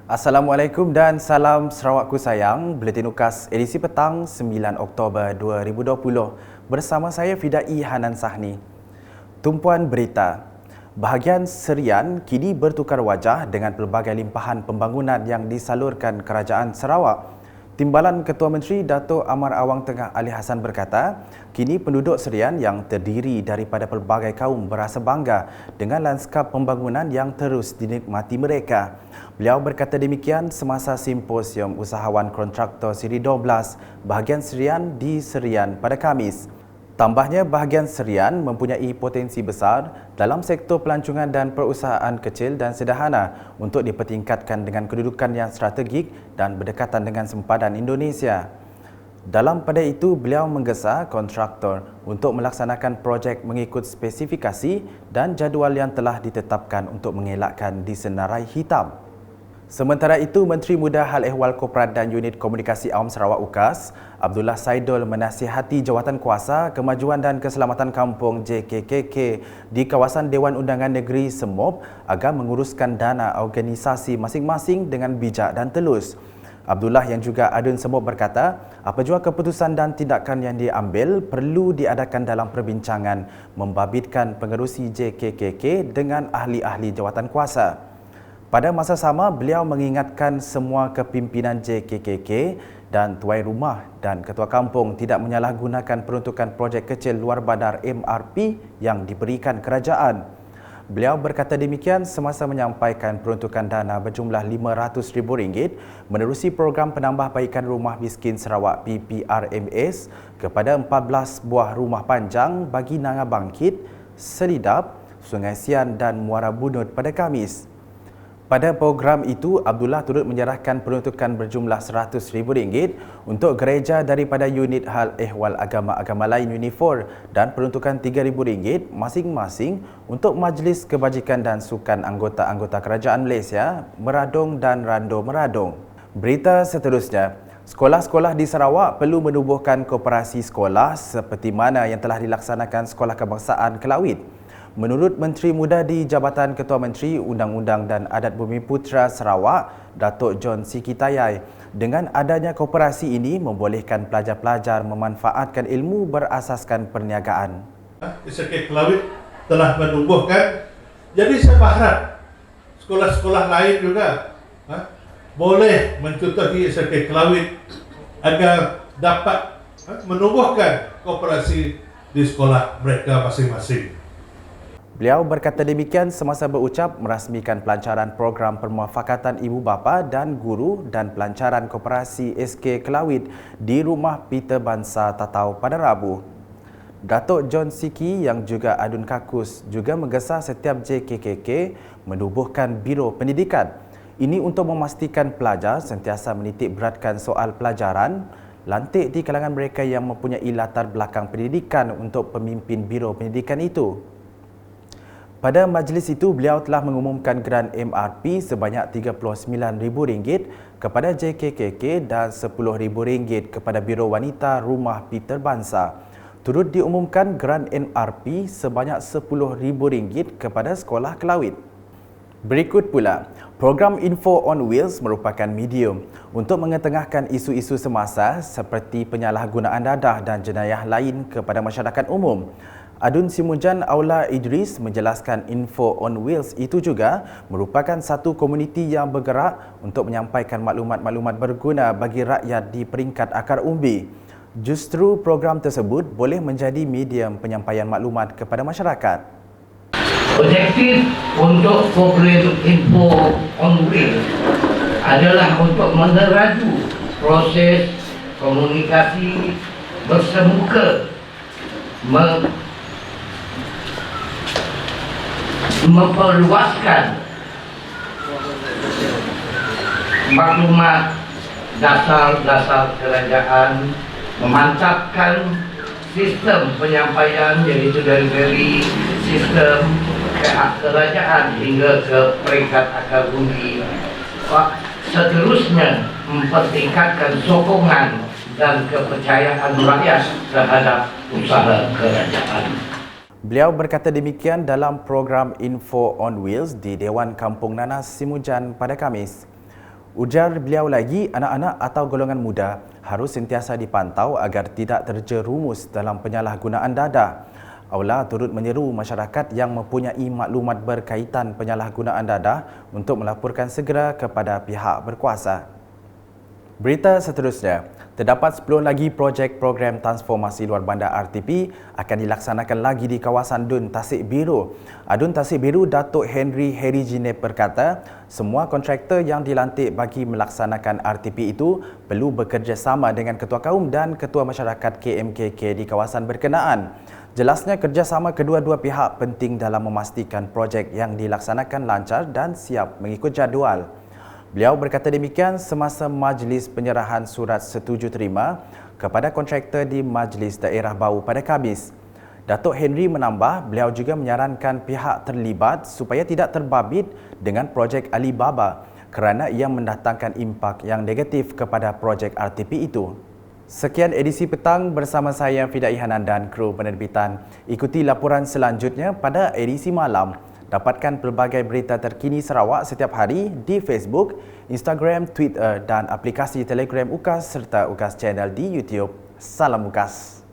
Assalamualaikum dan salam Sarawakku sayang. Buletin UKAS edisi petang 9 Oktober 2020. Bersama saya Fidai Hanan Sahni. Tumpuan berita. Bahagian Serian kini bertukar wajah dengan pelbagai limpahan pembangunan yang disalurkan Kerajaan Sarawak. Timbalan Ketua Menteri Dato' Amar Awang Tengah Ali Hassan berkata, kini penduduk Serian yang terdiri daripada pelbagai kaum berasa bangga dengan lanskap pembangunan yang terus dinikmati mereka. Beliau berkata demikian semasa simposium usahawan kontraktor Siri 12 bahagian Serian di Serian pada Khamis. Tambahnya, bahagian Serian mempunyai potensi besar dalam sektor pelancongan dan perusahaan kecil dan sederhana untuk dipertingkatkan dengan kedudukan yang strategik dan berdekatan dengan sempadan Indonesia. Dalam pada itu, beliau menggesa kontraktor untuk melaksanakan projek mengikut spesifikasi dan jadual yang telah ditetapkan untuk mengelakkan disenarai hitam. Sementara itu, Menteri Muda Hal Ehwal Korporat dan Unit Komunikasi Awam Sarawak UKAS, Abdullah Saidul menasihati Jawatankuasa Kemajuan dan Keselamatan Kampung JKKK di kawasan Dewan Undangan Negeri Semop agar menguruskan dana organisasi masing-masing dengan bijak dan telus. Abdullah yang juga adun Semop berkata, apa jua keputusan dan tindakan yang diambil perlu diadakan dalam perbincangan membabitkan pengerusi JKKK dengan ahli-ahli jawatankuasa. Pada masa sama, beliau mengingatkan semua kepimpinan JKKK dan tuai rumah dan ketua kampung tidak menyalahgunakan peruntukan projek kecil luar bandar MRP yang diberikan kerajaan. Beliau berkata demikian semasa menyampaikan peruntukan dana berjumlah RM500,000 menerusi program penambahbaikan rumah miskin Sarawak PPRMS kepada 14 buah rumah panjang bagi Nanga Bangkit, Selidap, Sungai Sian dan Muara Bunut pada Khamis. Pada program itu, Abdullah turut menyerahkan peruntukan berjumlah RM100,000 untuk gereja daripada unit hal ehwal agama-agama lain Unifor dan peruntukan RM3,000 masing-masing untuk Majlis Kebajikan dan Sukan anggota-anggota Kerajaan Malaysia, Meradong dan Rando Meradong. Berita seterusnya. Sekolah-sekolah di Sarawak perlu menubuhkan koperasi sekolah seperti mana yang telah dilaksanakan Sekolah Kebangsaan Kelawit. Menurut Menteri Muda di Jabatan Ketua Menteri Undang-Undang dan Adat Bumi Putera Sarawak, Datuk John Sikitayai, dengan adanya koperasi ini membolehkan pelajar-pelajar memanfaatkan ilmu berasaskan perniagaan. SK Kelawit telah menubuhkan, jadi saya berharap sekolah-sekolah lain juga boleh mencontohi SK Kelawit agar dapat menubuhkan koperasi di sekolah mereka masing-masing. Beliau berkata demikian semasa berucap merasmikan pelancaran program permuafakatan ibu bapa dan guru dan pelancaran koperasi SK Kelawit di Rumah Peter Bansa Tatau pada Rabu. Datuk John Siki yang juga adun kakus juga menggesa setiap JKKK menubuhkan Biro Pendidikan. Ini untuk memastikan pelajar sentiasa menitik beratkan soal pelajaran, lantik di kalangan mereka yang mempunyai latar belakang pendidikan untuk pemimpin Biro Pendidikan itu. Pada majlis itu, beliau telah mengumumkan geran MRP sebanyak RM39,000 kepada JKKK dan RM10,000 kepada Biro Wanita Rumah Peter Bansa. Turut diumumkan geran MRP sebanyak RM10,000 kepada Sekolah Kelawit. Berikut pula, program Info on Wheels merupakan medium untuk mengetengahkan isu-isu semasa seperti penyalahgunaan dadah dan jenayah lain kepada masyarakat umum. Adun Simujan Aula Idris menjelaskan Info on Wheels itu juga merupakan satu komuniti yang bergerak untuk menyampaikan maklumat-maklumat berguna bagi rakyat di peringkat akar umbi. Justru program tersebut boleh menjadi medium penyampaian maklumat kepada masyarakat. Objektif untuk program Info on Wheels adalah untuk meneraju proses komunikasi bersemuka, memperluaskan maklumat dasar-dasar kerajaan, memantapkan sistem penyampaian iaitu dari sistem kerajaan hingga ke peringkat akar bumi. Seterusnya mempertingkatkan sokongan dan kepercayaan rakyat terhadap usaha kerajaan. Beliau berkata demikian dalam program Info on Wheels di Dewan Kampung Nanas Simujan pada Khamis. Ujar beliau lagi, anak-anak atau golongan muda harus sentiasa dipantau agar tidak terjerumus dalam penyalahgunaan dadah. Aula turut menyeru masyarakat yang mempunyai maklumat berkaitan penyalahgunaan dadah untuk melaporkan segera kepada pihak berkuasa. Berita seterusnya, terdapat 10 lagi projek program transformasi luar bandar RTP akan dilaksanakan lagi di kawasan Dun Tasik Biru. Dun Tasik Biru, Datuk Henry Herijine berkata, semua kontraktor yang dilantik bagi melaksanakan RTP itu perlu bekerjasama dengan Ketua Kaum dan Ketua Masyarakat KMKK di kawasan berkenaan. Jelasnya kerjasama kedua-dua pihak penting dalam memastikan projek yang dilaksanakan lancar dan siap mengikut jadual. Beliau berkata demikian semasa majlis penyerahan surat setuju terima kepada kontraktor di Majlis Daerah Bau pada Khamis. Datuk Henry menambah, beliau juga menyarankan pihak terlibat supaya tidak terbabit dengan projek Alibaba kerana ia mendatangkan impak yang negatif kepada projek RTP itu. Sekian edisi petang bersama saya Fidai Hanan dan kru penerbitan. Ikuti laporan selanjutnya pada edisi malam. Dapatkan pelbagai berita terkini Sarawak setiap hari di Facebook, Instagram, Twitter dan aplikasi Telegram UKAS serta UKAS Channel di YouTube. Salam UKAS.